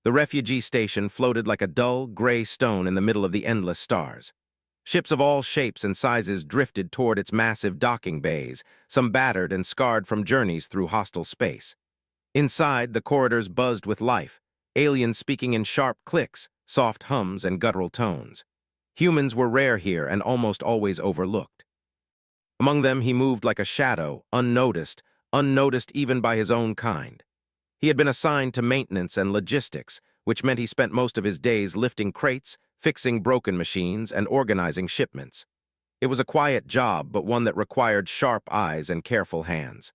The refugee station floated like a dull, gray stone in the middle of the endless stars. Ships of all shapes and sizes drifted toward its massive docking bays, some battered and scarred from journeys through hostile space. Inside, the corridors buzzed with life, aliens speaking in sharp clicks, soft hums, and guttural tones. Humans were rare here and almost always overlooked. Among them, he moved like a shadow, unnoticed even by his own kind. He had been assigned to maintenance and logistics, which meant he spent most of his days lifting crates, fixing broken machines, and organizing shipments. It was a quiet job, but one that required sharp eyes and careful hands.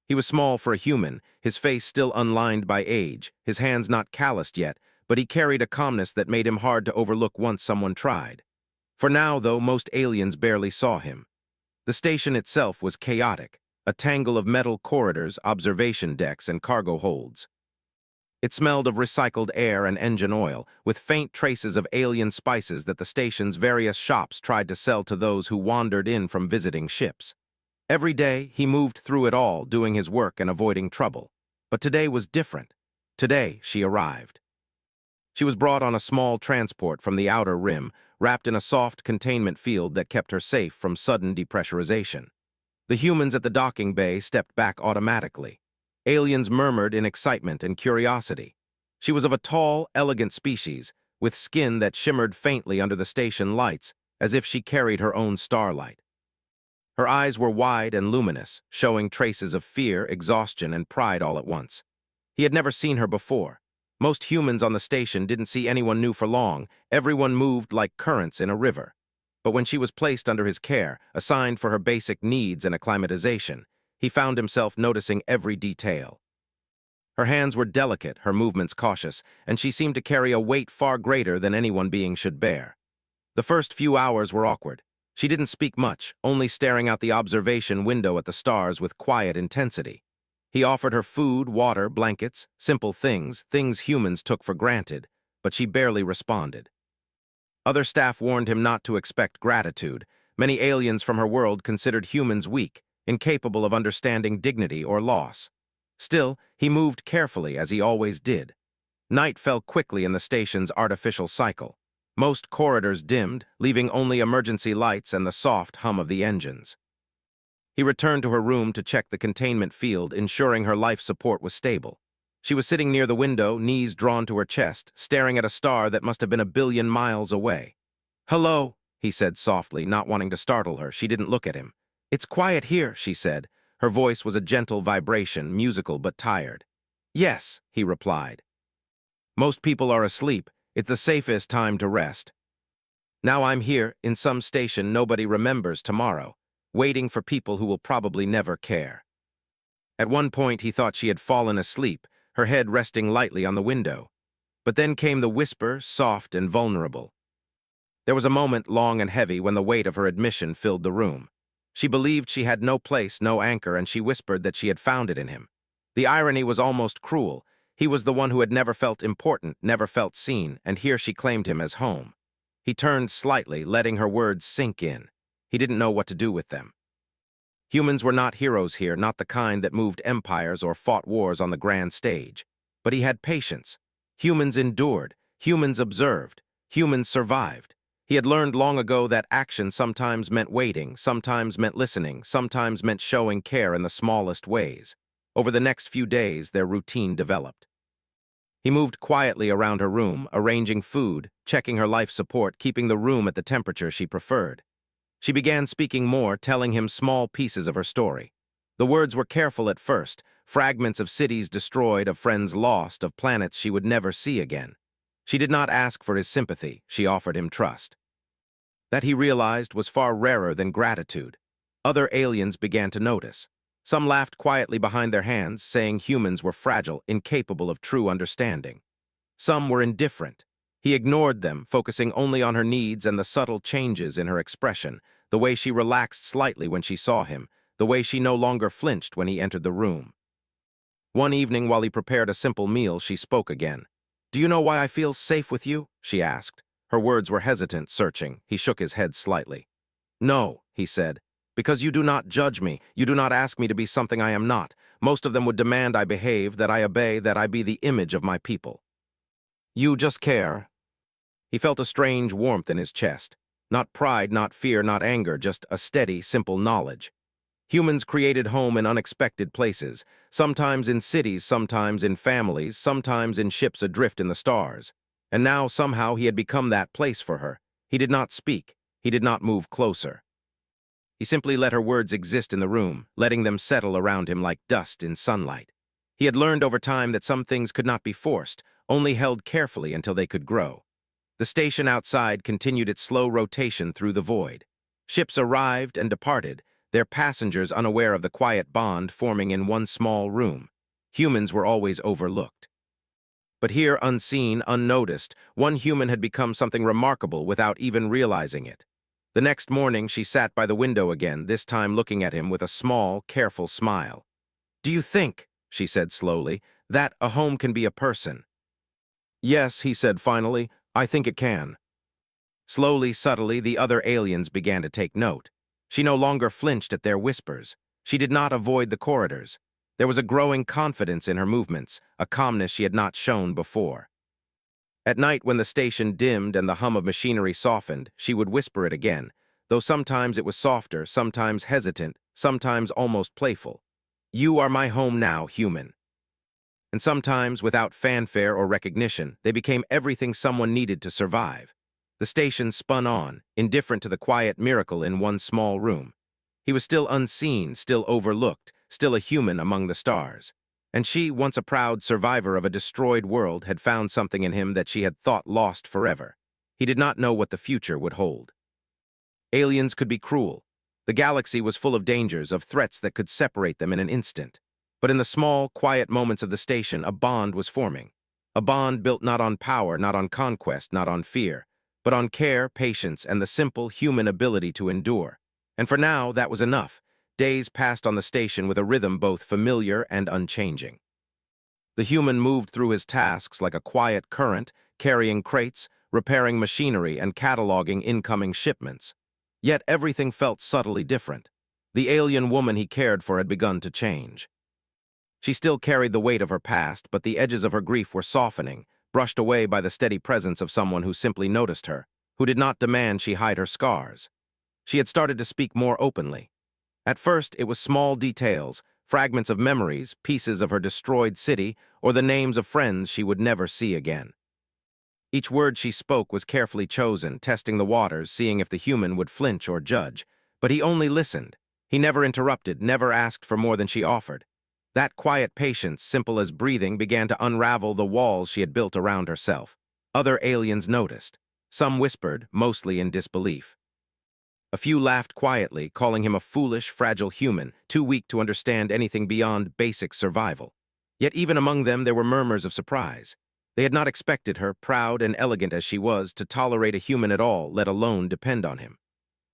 He was small for a human, his face still unlined by age, his hands not calloused yet, but he carried a calmness that made him hard to overlook once someone tried. For now, though, most aliens barely saw him. The station itself was chaotic, a tangle of metal corridors, observation decks, and cargo holds. It smelled of recycled air and engine oil, with faint traces of alien spices that the station's various shops tried to sell to those who wandered in from visiting ships. Every day, he moved through it all, doing his work and avoiding trouble. But today was different. Today, she arrived. She was brought on a small transport from the outer rim, wrapped in a soft containment field that kept her safe from sudden depressurization. The humans at the docking bay stepped back automatically. Aliens murmured in excitement and curiosity. She was of a tall, elegant species, with skin that shimmered faintly under the station lights, as if she carried her own starlight. Her eyes were wide and luminous, showing traces of fear, exhaustion, and pride all at once. He had never seen her before. Most humans on the station didn't see anyone new for long. Everyone moved like currents in a river. But when she was placed under his care, assigned for her basic needs and acclimatization, he found himself noticing every detail. Her hands were delicate, her movements cautious, and she seemed to carry a weight far greater than any one being should bear. The first few hours were awkward. She didn't speak much, only staring out the observation window at the stars with quiet intensity. He offered her food, water, blankets, simple things humans took for granted, but she barely responded. Other staff warned him not to expect gratitude. Many aliens from her world considered humans weak, incapable of understanding dignity or loss. Still, he moved carefully, as he always did. Night fell quickly in the station's artificial cycle. Most corridors dimmed, leaving only emergency lights and the soft hum of the engines. He returned to her room to check the containment field, ensuring her life support was stable. She was sitting near the window, knees drawn to her chest, staring at a star that must have been 1 billion miles away. "Hello," he said softly, not wanting to startle her. She didn't look at him. "It's quiet here," she said. Her voice was a gentle vibration, musical but tired. "Yes," he replied. "Most people are asleep. It's the safest time to rest. Now I'm here, in some station nobody remembers tomorrow, waiting for people who will probably never care." At one point he thought she had fallen asleep, her head resting lightly on the window. But then came the whisper, soft and vulnerable. There was a moment long and heavy when the weight of her admission filled the room. She believed she had no place, no anchor, and she whispered that she had found it in him. The irony was almost cruel. He was the one who had never felt important, never felt seen, and here she claimed him as home. He turned slightly, letting her words sink in. He didn't know what to do with them. Humans were not heroes here, not the kind that moved empires or fought wars on the grand stage. But he had patience. Humans endured, humans observed, humans survived. He had learned long ago that action sometimes meant waiting, sometimes meant listening, sometimes meant showing care in the smallest ways. Over the next few days, their routine developed. He moved quietly around her room, arranging food, checking her life support, keeping the room at the temperature she preferred. She began speaking more, telling him small pieces of her story. The words were careful at first, fragments of cities destroyed, of friends lost, of planets she would never see again. She did not ask for his sympathy, she offered him trust. That, he realized, was far rarer than gratitude. Other aliens began to notice. Some laughed quietly behind their hands, saying humans were fragile, incapable of true understanding. Some were indifferent. He ignored them, focusing only on her needs and the subtle changes in her expression, the way she relaxed slightly when she saw him, the way she no longer flinched when he entered the room. One evening, while he prepared a simple meal, she spoke again. "Do you know why I feel safe with you?" she asked. Her words were hesitant, searching. He shook his head slightly. "No," he said, "because you do not judge me. You do not ask me to be something I am not. Most of them would demand I behave, that I obey, that I be the image of my people. You just care. He felt a strange warmth in his chest. Not pride, not fear, not anger, just a steady, simple knowledge. Humans created home in unexpected places, sometimes in cities, sometimes in families, sometimes in ships adrift in the stars. And now somehow he had become that place for her. He did not speak. He did not move closer. He simply let her words exist in the room, letting them settle around him like dust in sunlight. He had learned over time that some things could not be forced, only held carefully until they could grow. The station outside continued its slow rotation through the void. Ships arrived and departed, their passengers unaware of the quiet bond forming in one small room. Humans were always overlooked. But here, unseen, unnoticed, one human had become something remarkable without even realizing it. The next morning, she sat by the window again, this time looking at him with a small, careful smile. "Do you think," she said slowly, "that a home can be a person?" "Yes," he said finally, "I think it can." Slowly, subtly, the other aliens began to take note. She no longer flinched at their whispers. She did not avoid the corridors. There was a growing confidence in her movements, a calmness she had not shown before. At night, when the station dimmed and the hum of machinery softened, she would whisper it again, though sometimes it was softer, sometimes hesitant, sometimes almost playful. "You are my home now, human." And sometimes, without fanfare or recognition, they became everything someone needed to survive. The station spun on, indifferent to the quiet miracle in one small room. He was still unseen, still overlooked, still a human among the stars. And she, once a proud survivor of a destroyed world, had found something in him that she had thought lost forever. He did not know what the future would hold. Aliens could be cruel. The galaxy was full of dangers, of threats that could separate them in an instant. But in the small, quiet moments of the station, a bond was forming. A bond built not on power, not on conquest, not on fear, but on care, patience, and the simple human ability to endure. And for now, that was enough. Days passed on the station with a rhythm both familiar and unchanging. The human moved through his tasks like a quiet current, carrying crates, repairing machinery, and cataloging incoming shipments. Yet everything felt subtly different. The alien woman he cared for had begun to change. She still carried the weight of her past, but the edges of her grief were softening, brushed away by the steady presence of someone who simply noticed her, who did not demand she hide her scars. She had started to speak more openly. At first, it was small details, fragments of memories, pieces of her destroyed city, or the names of friends she would never see again. Each word she spoke was carefully chosen, testing the waters, seeing if the human would flinch or judge. But he only listened. He never interrupted, never asked for more than she offered. That quiet patience, simple as breathing, began to unravel the walls she had built around herself. Other aliens noticed. Some whispered, mostly in disbelief. A few laughed quietly, calling him a foolish, fragile human, too weak to understand anything beyond basic survival. Yet even among them there were murmurs of surprise. They had not expected her, proud and elegant as she was, to tolerate a human at all, let alone depend on him.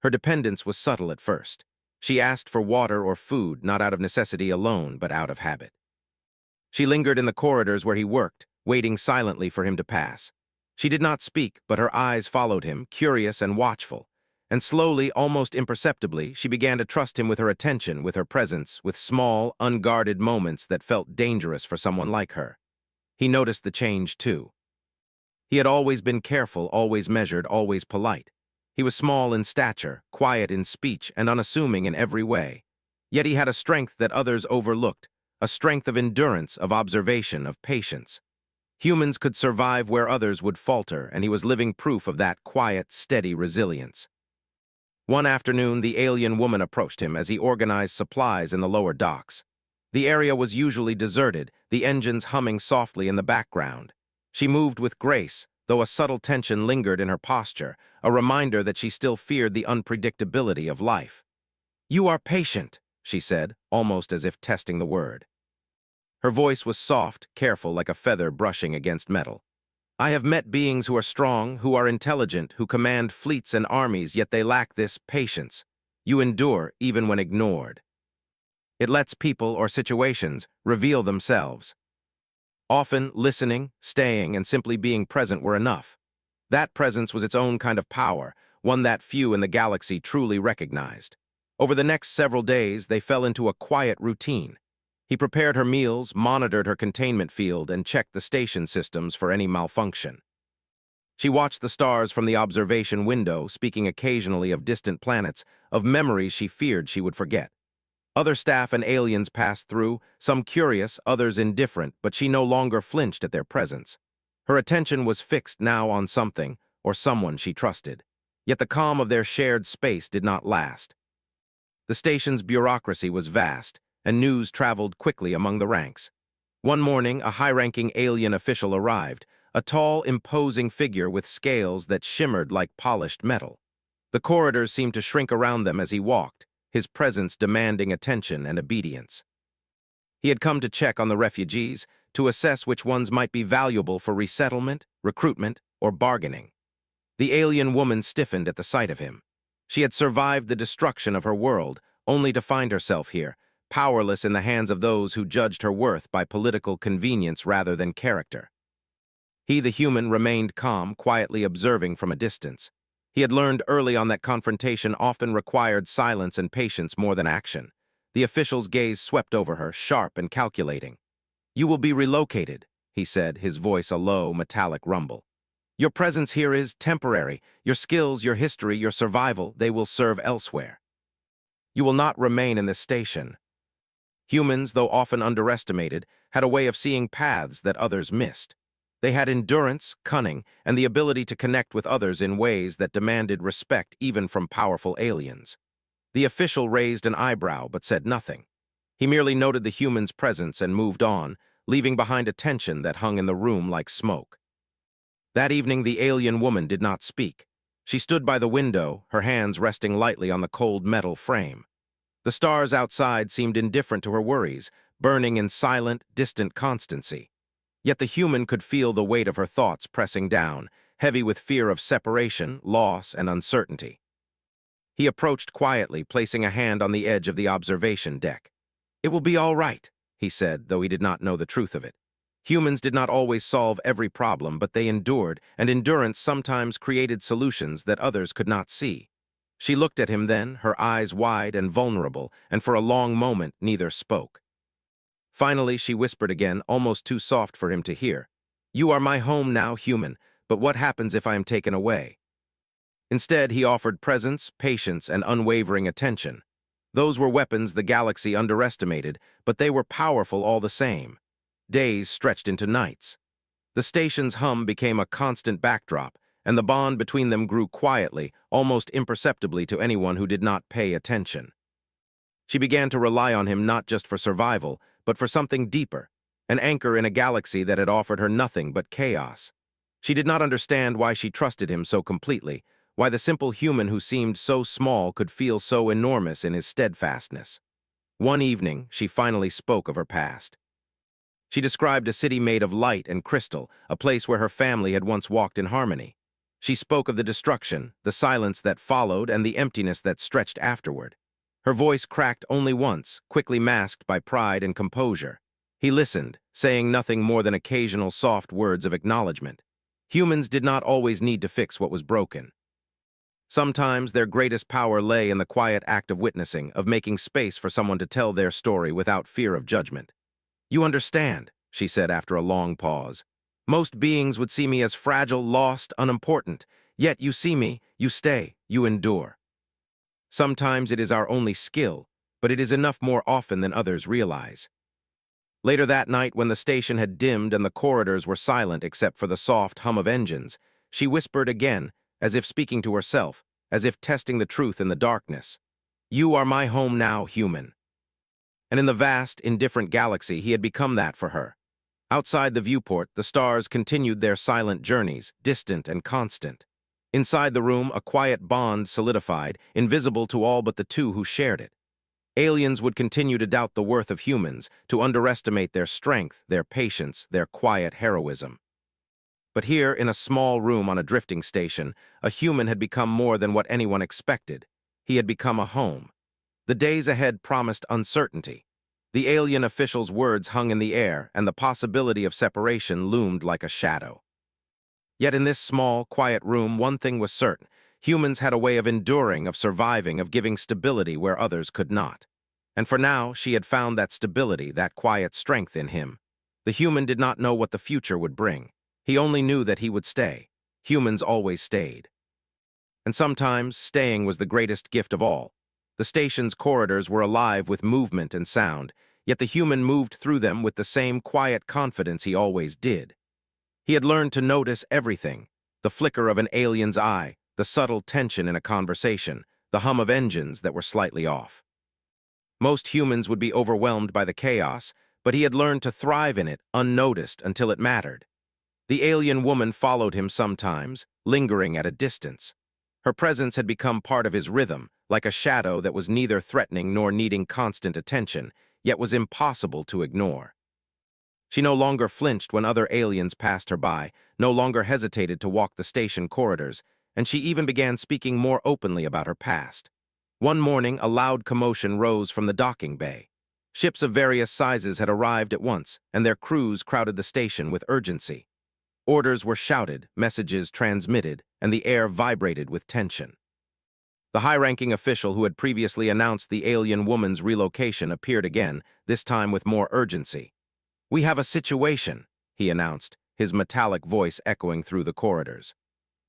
Her dependence was subtle at first. She asked for water or food, not out of necessity alone, but out of habit. She lingered in the corridors where he worked, waiting silently for him to pass. She did not speak, but her eyes followed him, curious and watchful. And slowly, almost imperceptibly, she began to trust him with her attention, with her presence, with small, unguarded moments that felt dangerous for someone like her. He noticed the change, too. He had always been careful, always measured, always polite. He was small in stature, quiet in speech, and unassuming in every way. Yet he had a strength that others overlooked, a strength of endurance, of observation, of patience. Humans could survive where others would falter, and he was living proof of that quiet, steady resilience. One afternoon, the alien woman approached him as he organized supplies in the lower docks. The area was usually deserted, the engines humming softly in the background. She moved with grace, though a subtle tension lingered in her posture, a reminder that she still feared the unpredictability of life. "You are patient," she said, almost as if testing the word. Her voice was soft, careful, like a feather brushing against metal. "I have met beings who are strong, who are intelligent, who command fleets and armies, yet they lack this patience. You endure even when ignored. It lets people or situations reveal themselves. Often, listening, staying, and simply being present were enough. That presence was its own kind of power, one that few in the galaxy truly recognized. Over the next several days, they fell into a quiet routine. He prepared her meals, monitored her containment field, and checked the station systems for any malfunction. She watched the stars from the observation window, speaking occasionally of distant planets, of memories she feared she would forget. Other staff and aliens passed through, some curious, others indifferent, but she no longer flinched at their presence. Her attention was fixed now on something, or someone she trusted. Yet the calm of their shared space did not last. The station's bureaucracy was vast, and news traveled quickly among the ranks. One morning, a high-ranking alien official arrived, a tall, imposing figure with scales that shimmered like polished metal. The corridors seemed to shrink around them as he walked, his presence demanding attention and obedience. He had come to check on the refugees, to assess which ones might be valuable for resettlement, recruitment, or bargaining. The alien woman stiffened at the sight of him. She had survived the destruction of her world, only to find herself here, powerless in the hands of those who judged her worth by political convenience rather than character. He, the human, remained calm, quietly observing from a distance. He had learned early on that confrontation often required silence and patience more than action. The official's gaze swept over her, sharp and calculating. "You will be relocated," he said, his voice a low, metallic rumble. "Your presence here is temporary. Your skills, your history, your survival, they will serve elsewhere. You will not remain in this station." Humans, though often underestimated, had a way of seeing paths that others missed. They had endurance, cunning, and the ability to connect with others in ways that demanded respect even from powerful aliens. The official raised an eyebrow but said nothing. He merely noted the human's presence and moved on, leaving behind a tension that hung in the room like smoke. That evening, the alien woman did not speak. She stood by the window, her hands resting lightly on the cold metal frame. The stars outside seemed indifferent to her worries, burning in silent, distant constancy. Yet the human could feel the weight of her thoughts pressing down, heavy with fear of separation, loss, and uncertainty. He approached quietly, placing a hand on the edge of the observation deck. "It will be all right," he said, though he did not know the truth of it. Humans did not always solve every problem, but they endured, and endurance sometimes created solutions that others could not see. She looked at him then, her eyes wide and vulnerable, and for a long moment neither spoke. Finally, she whispered again, almost too soft for him to hear. "You are my home now, human, but what happens if I am taken away?" Instead, he offered presence, patience, and unwavering attention. Those were weapons the galaxy underestimated, but they were powerful all the same. Days stretched into nights. The station's hum became a constant backdrop, and the bond between them grew quietly, almost imperceptibly to anyone who did not pay attention. She began to rely on him not just for survival, but for something deeper, an anchor in a galaxy that had offered her nothing but chaos. She did not understand why she trusted him so completely, why the simple human who seemed so small could feel so enormous in his steadfastness. One evening, she finally spoke of her past. She described a city made of light and crystal, a place where her family had once walked in harmony. She spoke of the destruction, the silence that followed, and the emptiness that stretched afterward. Her voice cracked only once, quickly masked by pride and composure. He listened, saying nothing more than occasional soft words of acknowledgement. Humans did not always need to fix what was broken. Sometimes their greatest power lay in the quiet act of witnessing, of making space for someone to tell their story without fear of judgment. "You understand," she said after a long pause. "Most beings would see me as fragile, lost, unimportant. Yet you see me, you stay, you endure. Sometimes it is our only skill, but it is enough more often than others realize." Later that night, when the station had dimmed and the corridors were silent except for the soft hum of engines, she whispered again, as if speaking to herself, as if testing the truth in the darkness. "You are my home now, human." And in the vast, indifferent galaxy, he had become that for her. Outside the viewport, the stars continued their silent journeys, distant and constant. Inside the room, a quiet bond solidified, invisible to all but the two who shared it. Aliens would continue to doubt the worth of humans, to underestimate their strength, their patience, their quiet heroism. But here, in a small room on a drifting station, a human had become more than what anyone expected. He had become a home. The days ahead promised uncertainty. The alien official's words hung in the air, and the possibility of separation loomed like a shadow. Yet in this small, quiet room, one thing was certain. Humans had a way of enduring, of surviving, of giving stability where others could not. And for now, she had found that stability, that quiet strength in him. The human did not know what the future would bring. He only knew that he would stay. Humans always stayed. And sometimes, staying was the greatest gift of all. The station's corridors were alive with movement and sound, yet the human moved through them with the same quiet confidence he always did. He had learned to notice everything: the flicker of an alien's eye, the subtle tension in a conversation, the hum of engines that were slightly off. Most humans would be overwhelmed by the chaos, but he had learned to thrive in it, unnoticed, until it mattered. The alien woman followed him sometimes, lingering at a distance. Her presence had become part of his rhythm, like a shadow that was neither threatening nor needing constant attention, yet was impossible to ignore. She no longer flinched when other aliens passed her by, no longer hesitated to walk the station corridors, and she even began speaking more openly about her past. One morning, a loud commotion rose from the docking bay. Ships of various sizes had arrived at once, and their crews crowded the station with urgency. Orders were shouted, messages transmitted, and the air vibrated with tension. The high-ranking official who had previously announced the alien woman's relocation appeared again, this time with more urgency. "We have a situation," he announced, his metallic voice echoing through the corridors.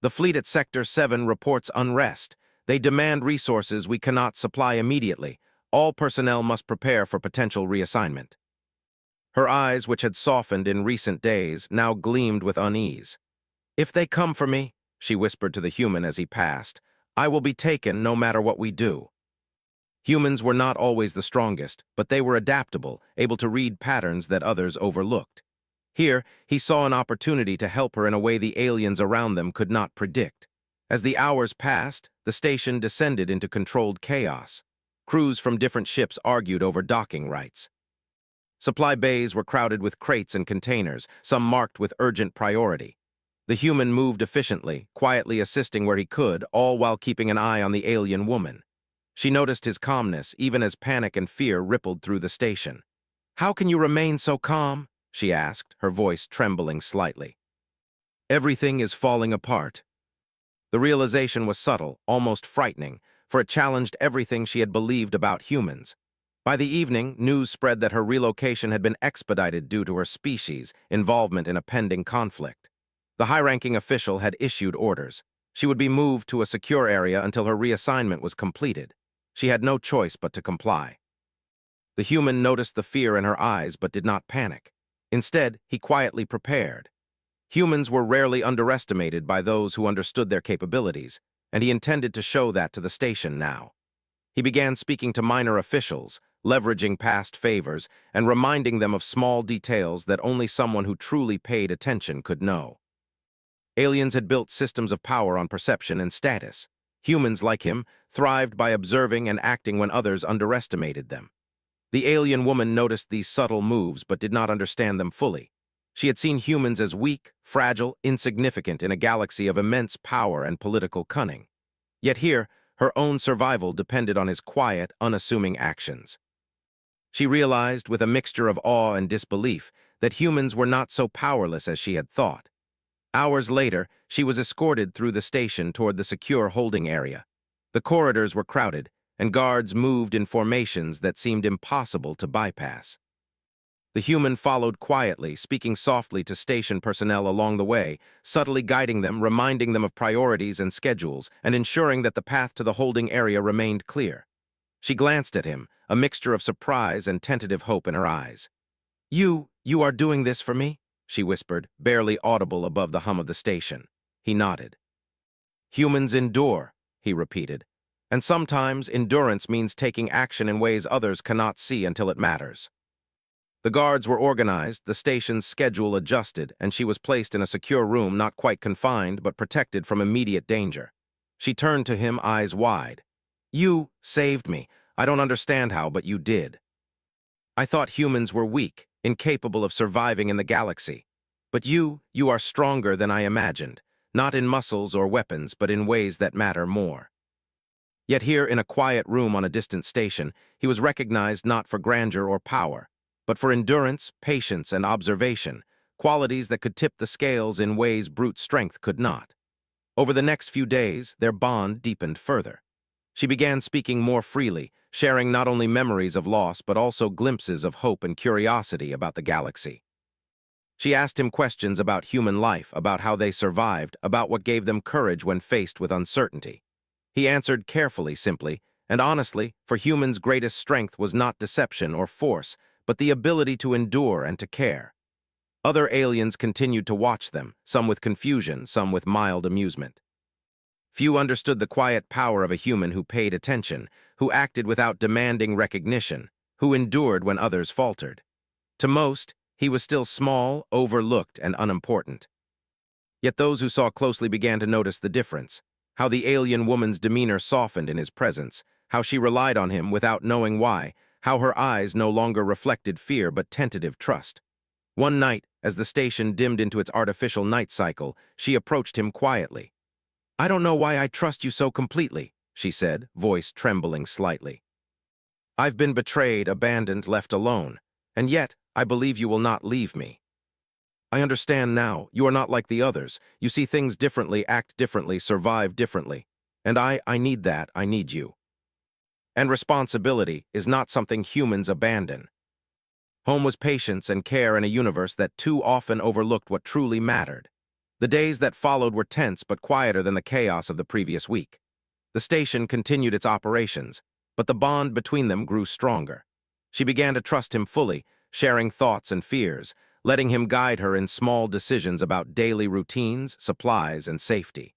"The fleet at Sector 7 reports unrest. They demand resources we cannot supply immediately. All personnel must prepare for potential reassignment." Her eyes, which had softened in recent days, now gleamed with unease. "If they come for me," she whispered to the human as he passed, "I will be taken no matter what we do." Humans were not always the strongest, but they were adaptable, able to read patterns that others overlooked. Here, he saw an opportunity to help her in a way the aliens around them could not predict. As the hours passed, the station descended into controlled chaos. Crews from different ships argued over docking rights. Supply bays were crowded with crates and containers, some marked with urgent priority. The human moved efficiently, quietly assisting where he could, all while keeping an eye on the alien woman. She noticed his calmness, even as panic and fear rippled through the station. "How can you remain so calm?" she asked, her voice trembling slightly. "Everything is falling apart." The realization was subtle, almost frightening, for it challenged everything she had believed about humans. By the evening, news spread that her relocation had been expedited due to her species' involvement in a pending conflict. The high-ranking official had issued orders. She would be moved to a secure area until her reassignment was completed. She had no choice but to comply. The human noticed the fear in her eyes but did not panic. Instead, he quietly prepared. Humans were rarely underestimated by those who understood their capabilities, and he intended to show that to the station now. He began speaking to minor officials, leveraging past favors, and reminding them of small details that only someone who truly paid attention could know. Aliens had built systems of power on perception and status. Humans, like him, thrived by observing and acting when others underestimated them. The alien woman noticed these subtle moves but did not understand them fully. She had seen humans as weak, fragile, insignificant in a galaxy of immense power and political cunning. Yet here, her own survival depended on his quiet, unassuming actions. She realized, with a mixture of awe and disbelief, that humans were not so powerless as she had thought. Hours later, she was escorted through the station toward the secure holding area. The corridors were crowded, and guards moved in formations that seemed impossible to bypass. The human followed quietly, speaking softly to station personnel along the way, subtly guiding them, reminding them of priorities and schedules, and ensuring that the path to the holding area remained clear. She glanced at him, a mixture of surprise and tentative hope in her eyes. You are doing this for me?" she whispered, barely audible above the hum of the station. He nodded. "Humans endure," he repeated, "and sometimes endurance means taking action in ways others cannot see until it matters." The guards were organized, the station's schedule adjusted, and she was placed in a secure room, not quite confined, but protected from immediate danger. She turned to him, eyes wide. "You saved me. I don't understand how, but you did. I thought humans were weak, incapable of surviving in the galaxy. But you are stronger than I imagined, not in muscles or weapons, but in ways that matter more." Yet here, in a quiet room on a distant station, he was recognized not for grandeur or power, but for endurance, patience, and observation, qualities that could tip the scales in ways brute strength could not. Over the next few days, their bond deepened further. She began speaking more freely, sharing not only memories of loss but also glimpses of hope and curiosity about the galaxy. She asked him questions about human life, about how they survived, about what gave them courage when faced with uncertainty. He answered carefully, simply, and honestly, for humans' greatest strength was not deception or force, but the ability to endure and to care. Other aliens continued to watch them, some with confusion, some with mild amusement. Few understood the quiet power of a human who paid attention, who acted without demanding recognition, who endured when others faltered. To most, he was still small, overlooked, and unimportant. Yet those who saw closely began to notice the difference, how the alien woman's demeanor softened in his presence, how she relied on him without knowing why, how her eyes no longer reflected fear but tentative trust. One night, as the station dimmed into its artificial night cycle, she approached him quietly. "I don't know why I trust you so completely," she said, voice trembling slightly. "I've been betrayed, abandoned, left alone, and yet I believe you will not leave me. I understand now, you are not like the others. You see things differently, act differently, survive differently. And I need that, I need you. And responsibility is not something humans abandon." Home was patience and care in a universe that too often overlooked what truly mattered. The days that followed were tense but quieter than the chaos of the previous week. The station continued its operations, but the bond between them grew stronger. She began to trust him fully, sharing thoughts and fears, letting him guide her in small decisions about daily routines, supplies, and safety.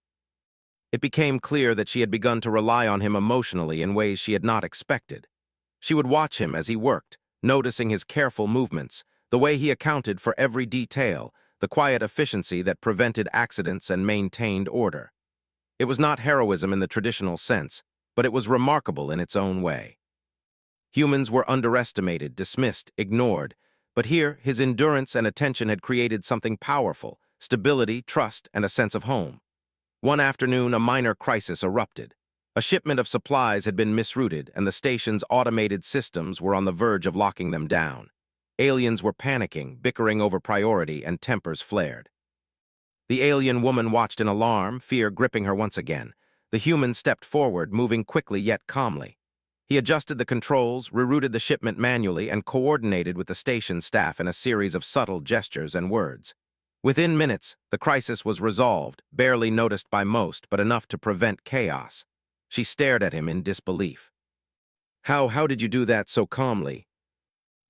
It became clear that she had begun to rely on him emotionally in ways she had not expected. She would watch him as he worked, noticing his careful movements, the way he accounted for every detail, the quiet efficiency that prevented accidents and maintained order. It was not heroism in the traditional sense, but it was remarkable in its own way. Humans were underestimated, dismissed, ignored, but here his endurance and attention had created something powerful: stability, trust, and a sense of home. One afternoon, a minor crisis erupted. A shipment of supplies had been misrouted, and the station's automated systems were on the verge of locking them down. Aliens were panicking, bickering over priority, and tempers flared. The alien woman watched in alarm, fear gripping her once again. The human stepped forward, moving quickly yet calmly. He adjusted the controls, rerouted the shipment manually, and coordinated with the station staff in a series of subtle gestures and words. Within minutes, the crisis was resolved, barely noticed by most, but enough to prevent chaos. She stared at him in disbelief. How did you do that so calmly?"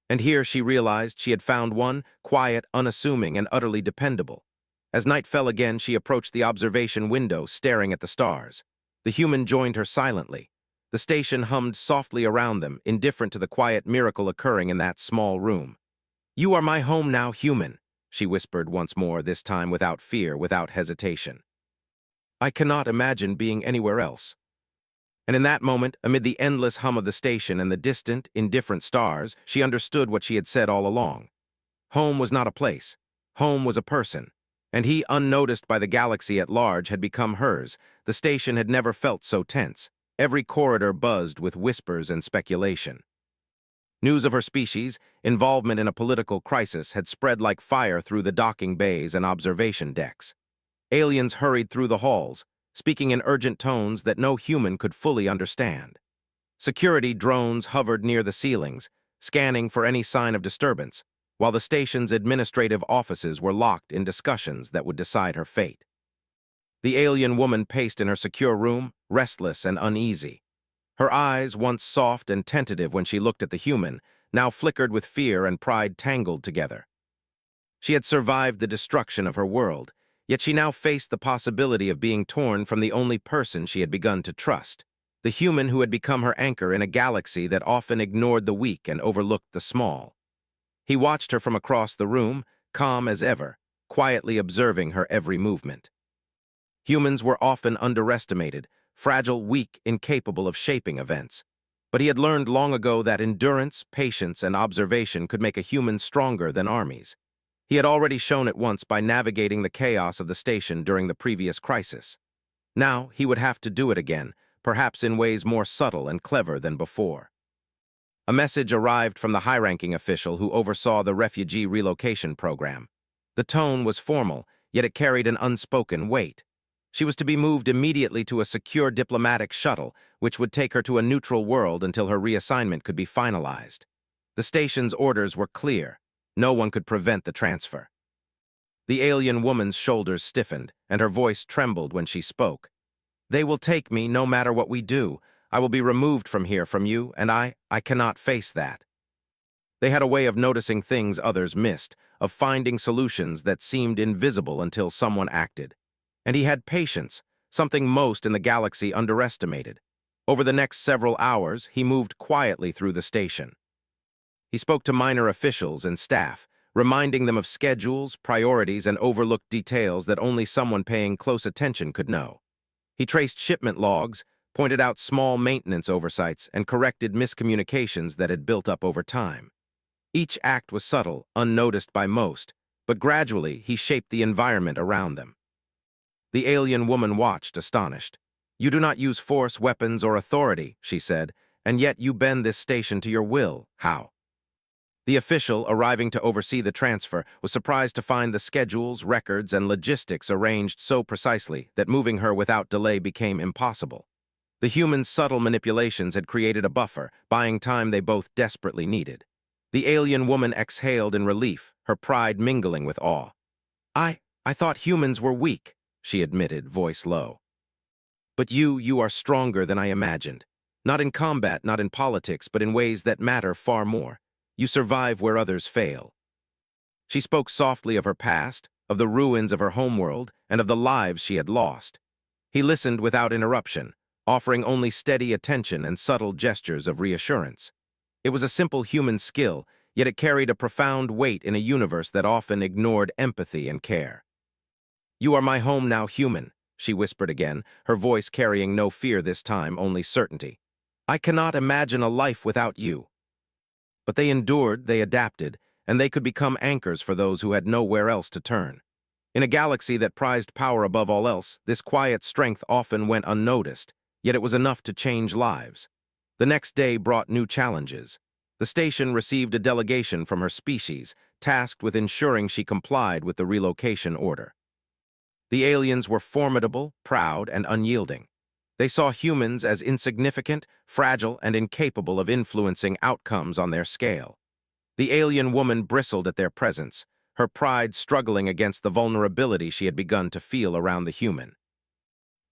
And here she realized she had found one, quiet, unassuming, and utterly dependable. As night fell again, she approached the observation window, staring at the stars. The human joined her silently. The station hummed softly around them, indifferent to the quiet miracle occurring in that small room. "You are my home now, human," she whispered once more, this time without fear, without hesitation. "I cannot imagine being anywhere else." And in that moment, amid the endless hum of the station and the distant, indifferent stars, she understood what she had said all along. Home was not a place. Home was a person. And he, unnoticed by the galaxy at large, had become hers. The station had never felt so tense. Every corridor buzzed with whispers and speculation. News of her species, involvement in a political crisis, had spread like fire through the docking bays and observation decks. Aliens hurried through the halls, speaking in urgent tones that no human could fully understand. Security drones hovered near the ceilings, scanning for any sign of disturbance, while the station's administrative offices were locked in discussions that would decide her fate. The alien woman paced in her secure room, restless and uneasy. Her eyes, once soft and tentative when she looked at the human, now flickered with fear and pride tangled together. She had survived the destruction of her world, yet she now faced the possibility of being torn from the only person she had begun to trust, the human who had become her anchor in a galaxy that often ignored the weak and overlooked the small. He watched her from across the room, calm as ever, quietly observing her every movement. Humans were often underestimated, fragile, weak, incapable of shaping events. But he had learned long ago that endurance, patience, and observation could make a human stronger than armies. He had already shown it once by navigating the chaos of the station during the previous crisis. Now he would have to do it again, perhaps in ways more subtle and clever than before. A message arrived from the high-ranking official who oversaw the refugee relocation program. The tone was formal, yet it carried an unspoken weight. She was to be moved immediately to a secure diplomatic shuttle, which would take her to a neutral world until her reassignment could be finalized. The station's orders were clear. No one could prevent the transfer. The alien woman's shoulders stiffened, and her voice trembled when she spoke. "They will take me no matter what we do. I will be removed from here from you, and I cannot face that." They had a way of noticing things others missed, of finding solutions that seemed invisible until someone acted. And he had patience, something most in the galaxy underestimated. Over the next several hours, he moved quietly through the station. He spoke to minor officials and staff, reminding them of schedules, priorities, and overlooked details that only someone paying close attention could know. He traced shipment logs, pointed out small maintenance oversights, and corrected miscommunications that had built up over time. Each act was subtle, unnoticed by most, but gradually he shaped the environment around them. The alien woman watched, astonished. "You do not use force, weapons, or authority," she said, "and yet you bend this station to your will. How?" The official, arriving to oversee the transfer, was surprised to find the schedules, records, and logistics arranged so precisely that moving her without delay became impossible. The human's subtle manipulations had created a buffer, buying time they both desperately needed. The alien woman exhaled in relief, her pride mingling with awe. I thought humans were weak," she admitted, voice low. "But you are stronger than I imagined. Not in combat, not in politics, but in ways that matter far more. You survive where others fail." She spoke softly of her past, of the ruins of her homeworld, and of the lives she had lost. He listened without interruption, offering only steady attention and subtle gestures of reassurance. It was a simple human skill, yet it carried a profound weight in a universe that often ignored empathy and care. "You are my home now, human," she whispered again, her voice carrying no fear this time, only certainty. "I cannot imagine a life without you." But they endured, they adapted, and they could become anchors for those who had nowhere else to turn. In a galaxy that prized power above all else, this quiet strength often went unnoticed, yet it was enough to change lives. The next day brought new challenges. The station received a delegation from her species, tasked with ensuring she complied with the relocation order. The aliens were formidable, proud, and unyielding. They saw humans as insignificant, fragile, and incapable of influencing outcomes on their scale. The alien woman bristled at their presence, her pride struggling against the vulnerability she had begun to feel around the human.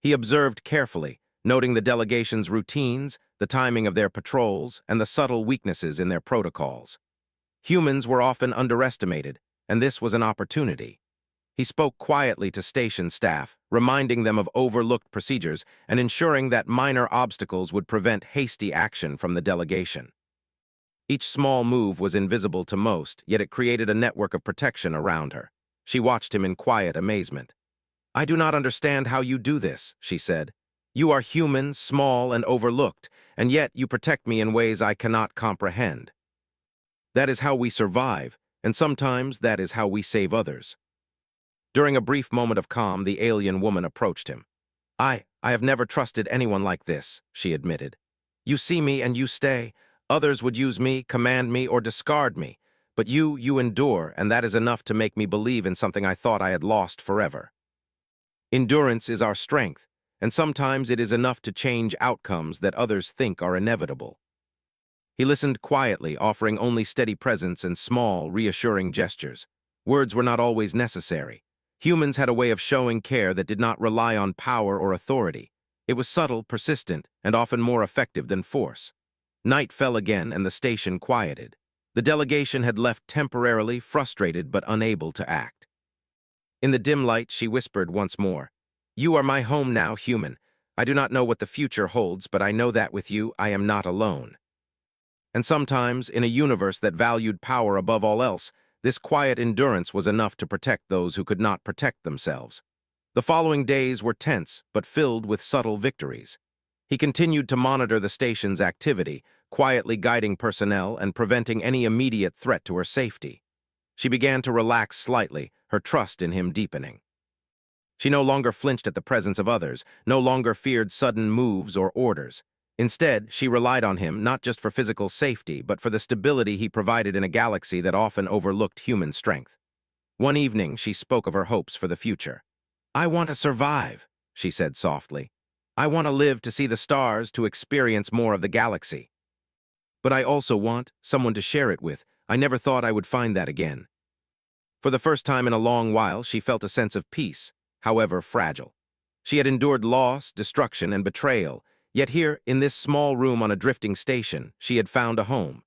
He observed carefully, noting the delegation's routines, the timing of their patrols, and the subtle weaknesses in their protocols. Humans were often underestimated, and this was an opportunity. He spoke quietly to station staff, reminding them of overlooked procedures and ensuring that minor obstacles would prevent hasty action from the delegation. Each small move was invisible to most, yet it created a network of protection around her. She watched him in quiet amazement. "I do not understand how you do this," she said. "You are human, small, and overlooked, and yet you protect me in ways I cannot comprehend." "That is how we survive, and sometimes that is how we save others." During a brief moment of calm, the alien woman approached him. I have never trusted anyone like this," she admitted. "You see me and you stay. Others would use me, command me, or discard me. But you endure, and that is enough to make me believe in something I thought I had lost forever." Endurance is our strength, and sometimes it is enough to change outcomes that others think are inevitable. He listened quietly, offering only steady presence and small, reassuring gestures. Words were not always necessary. Humans had a way of showing care that did not rely on power or authority. It was subtle, persistent, and often more effective than force. Night fell again, and the station quieted. The delegation had left temporarily, frustrated but unable to act. In the dim light, she whispered once more, "You are my home now, human. I do not know what the future holds, but I know that with you, I am not alone." And sometimes, in a universe that valued power above all else, this quiet endurance was enough to protect those who could not protect themselves. The following days were tense, but filled with subtle victories. He continued to monitor the station's activity, quietly guiding personnel and preventing any immediate threat to her safety. She began to relax slightly, her trust in him deepening. She no longer flinched at the presence of others, no longer feared sudden moves or orders. Instead, she relied on him not just for physical safety, but for the stability he provided in a galaxy that often overlooked human strength. One evening, she spoke of her hopes for the future. "I want to survive. she said softly. "I want to live to see the stars, to experience more of the galaxy. But I also want someone to share it with. I never thought I would find that again." For the first time in a long while, she felt a sense of peace, however fragile. She had endured loss, destruction, and betrayal, yet here, in this small room on a drifting station, she had found a home.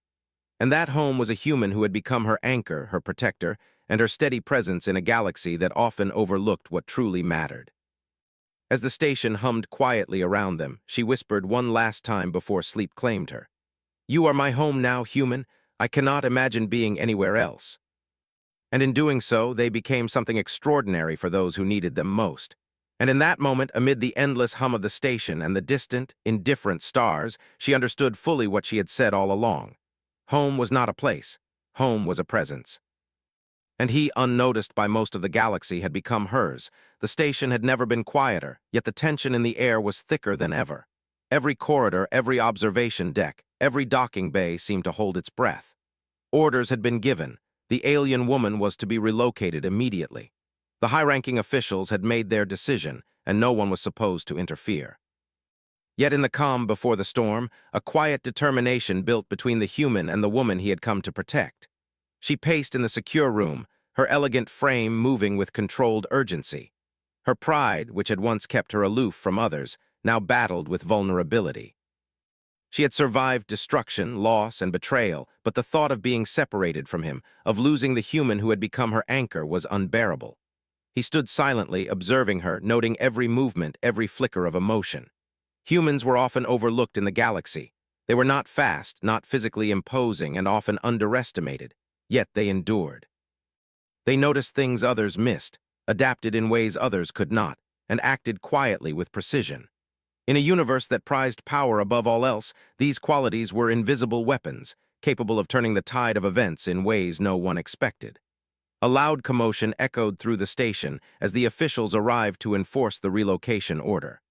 And that home was a human who had become her anchor, her protector, and her steady presence in a galaxy that often overlooked what truly mattered. As the station hummed quietly around them, she whispered one last time before sleep claimed her. "You are my home now, human. I cannot imagine being anywhere else." And in doing so, they became something extraordinary for those who needed them most. And in that moment, amid the endless hum of the station and the distant, indifferent stars, she understood fully what she had said all along. Home was not a place. Home was a presence. And he, unnoticed by most of the galaxy, had become hers. The station had never been quieter, yet the tension in the air was thicker than ever. Every corridor, every observation deck, every docking bay seemed to hold its breath. Orders had been given. The alien woman was to be relocated immediately. The high-ranking officials had made their decision, and no one was supposed to interfere. Yet in the calm before the storm, a quiet determination built between the human and the woman he had come to protect. She paced in the secure room, her elegant frame moving with controlled urgency. Her pride, which had once kept her aloof from others, now battled with vulnerability. She had survived destruction, loss, and betrayal, but the thought of being separated from him, of losing the human who had become her anchor, was unbearable. He stood silently, observing her, noting every movement, every flicker of emotion. Humans were often overlooked in the galaxy. They were not fast, not physically imposing, and often underestimated. Yet they endured. They noticed things others missed, adapted in ways others could not, and acted quietly with precision. In a universe that prized power above all else, these qualities were invisible weapons, capable of turning the tide of events in ways no one expected. A loud commotion echoed through the station as the officials arrived to enforce the relocation order.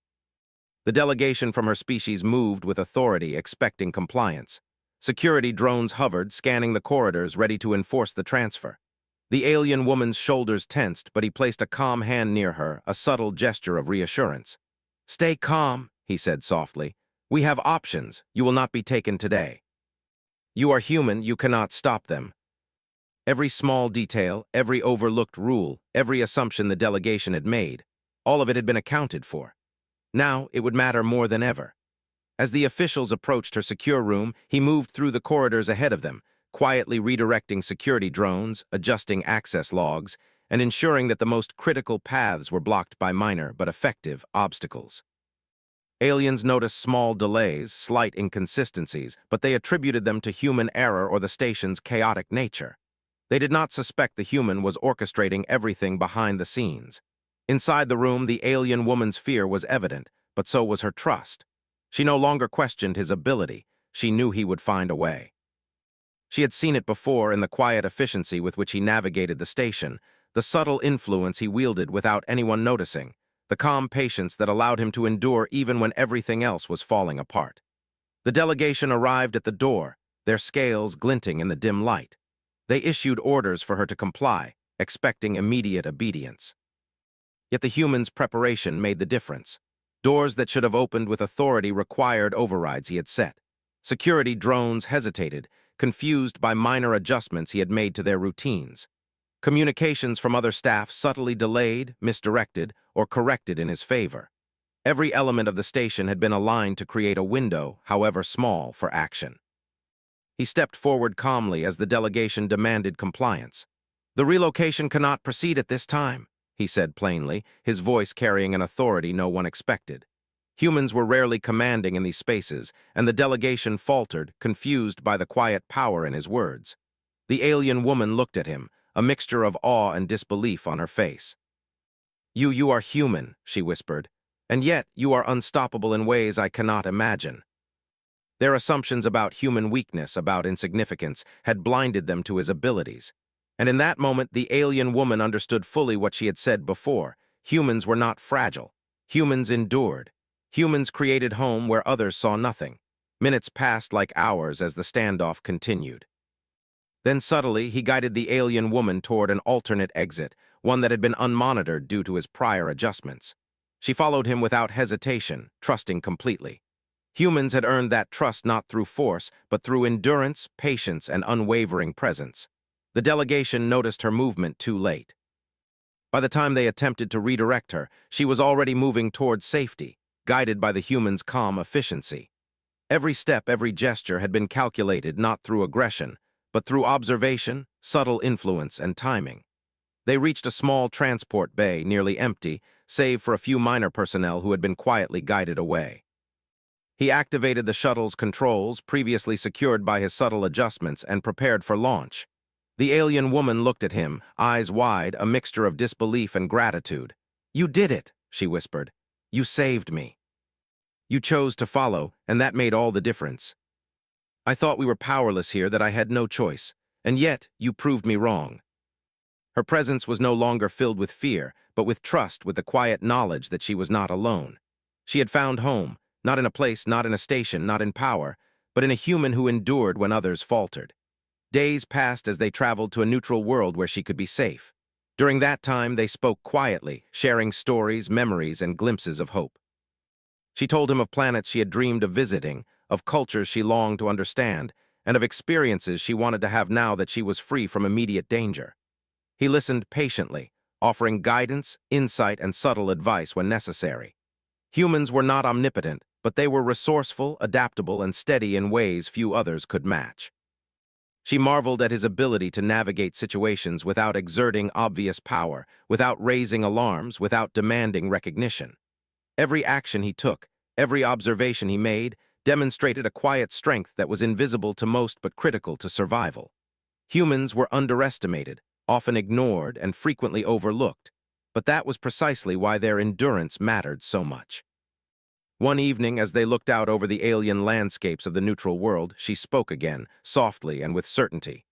The delegation from her species moved with authority, expecting compliance. Security drones hovered, scanning the corridors, ready to enforce the transfer. The alien woman's shoulders tensed, but he placed a calm hand near her, a subtle gesture of reassurance. "Stay calm," he said softly. "We have options. You will not be taken today. You are human, you cannot stop them." Every small detail, every overlooked rule, every assumption the delegation had made, all of it had been accounted for. Now it would matter more than ever. As the officials approached her secure room, he moved through the corridors ahead of them, quietly redirecting security drones, adjusting access logs, and ensuring that the most critical paths were blocked by minor but effective obstacles. Aliens noticed small delays, slight inconsistencies, but they attributed them to human error or the station's chaotic nature. They did not suspect the human was orchestrating everything behind the scenes. Inside the room, the alien woman's fear was evident, but so was her trust. She no longer questioned his ability. She knew he would find a way. She had seen it before in the quiet efficiency with which he navigated the station, the subtle influence he wielded without anyone noticing, the calm patience that allowed him to endure even when everything else was falling apart. The delegation arrived at the door, their scales glinting in the dim light. They issued orders for her to comply, expecting immediate obedience. Yet the human's preparation made the difference. Doors that should have opened with authority required overrides he had set. Security drones hesitated, confused by minor adjustments he had made to their routines. Communications from other staff subtly delayed, misdirected, or corrected in his favor. Every element of the station had been aligned to create a window, however small, for action. He stepped forward calmly as the delegation demanded compliance. "The relocation cannot proceed at this time," he said plainly, his voice carrying an authority no one expected. Humans were rarely commanding in these spaces, and the delegation faltered, confused by the quiet power in his words. The alien woman looked at him, a mixture of awe and disbelief on her face. You are human," she whispered, "and yet you are unstoppable in ways I cannot imagine." Their assumptions about human weakness, about insignificance, had blinded them to his abilities. And in that moment, the alien woman understood fully what she had said before. Humans were not fragile. Humans endured. Humans created home where others saw nothing. Minutes passed like hours as the standoff continued. Then subtly, he guided the alien woman toward an alternate exit, one that had been unmonitored due to his prior adjustments. She followed him without hesitation, trusting completely. Humans had earned that trust not through force, but through endurance, patience, and unwavering presence. The delegation noticed her movement too late. By the time they attempted to redirect her, she was already moving towards safety, guided by the humans' calm efficiency. Every step, every gesture had been calculated not through aggression, but through observation, subtle influence, and timing. They reached a small transport bay, nearly empty, save for a few minor personnel who had been quietly guided away. He activated the shuttle's controls, previously secured by his subtle adjustments, and prepared for launch. The alien woman looked at him, eyes wide, a mixture of disbelief and gratitude. "You did it," she whispered. "You saved me. You chose to follow, and that made all the difference. I thought we were powerless here, that I had no choice, and yet you proved me wrong." Her presence was no longer filled with fear, but with trust, with the quiet knowledge that she was not alone. She had found home, not in a place, not in a station, not in power, but in a human who endured when others faltered. Days passed as they traveled to a neutral world where she could be safe. During that time, they spoke quietly, sharing stories, memories, and glimpses of hope. She told him of planets she had dreamed of visiting, of cultures she longed to understand, and of experiences she wanted to have now that she was free from immediate danger. He listened patiently, offering guidance, insight, and subtle advice when necessary. Humans were not omnipotent, but they were resourceful, adaptable, and steady in ways few others could match. She marveled at his ability to navigate situations without exerting obvious power, without raising alarms, without demanding recognition. Every action he took, every observation he made, demonstrated a quiet strength that was invisible to most but critical to survival. Humans were underestimated, often ignored, and frequently overlooked, but that was precisely why their endurance mattered so much. One evening, as they looked out over the alien landscapes of the neutral world, she spoke again, softly and with certainty.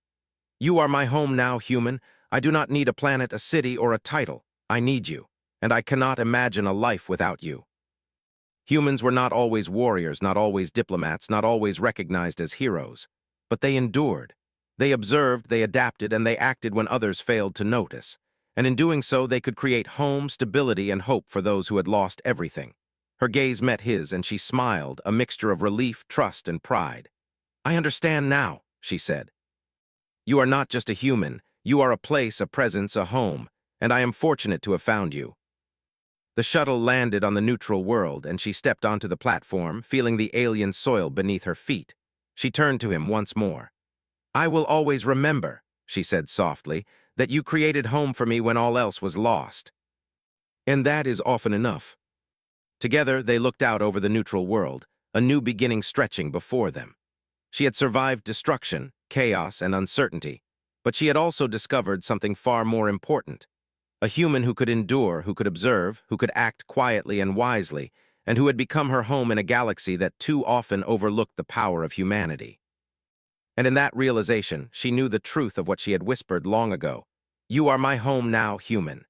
"You are my home now, human. I do not need a planet, a city, or a title. I need you, and I cannot imagine a life without you." Humans were not always warriors, not always diplomats, not always recognized as heroes, but they endured. They observed, they adapted, and they acted when others failed to notice. And in doing so, they could create home, stability, and hope for those who had lost everything. Her gaze met his, and she smiled, a mixture of relief, trust, and pride. "I understand now," she said. "You are not just a human. You are a place, a presence, a home, and I am fortunate to have found you." The shuttle landed on the neutral world, and she stepped onto the platform, feeling the alien soil beneath her feet. She turned to him once more. "I will always remember," she said softly, "that you created home for me when all else was lost. And that is often enough." Together, they looked out over the neutral world, a new beginning stretching before them. She had survived destruction, chaos, and uncertainty, but she had also discovered something far more important. A human who could endure, who could observe, who could act quietly and wisely, and who had become her home in a galaxy that too often overlooked the power of humanity. And in that realization, she knew the truth of what she had whispered long ago. "You are my home now, human."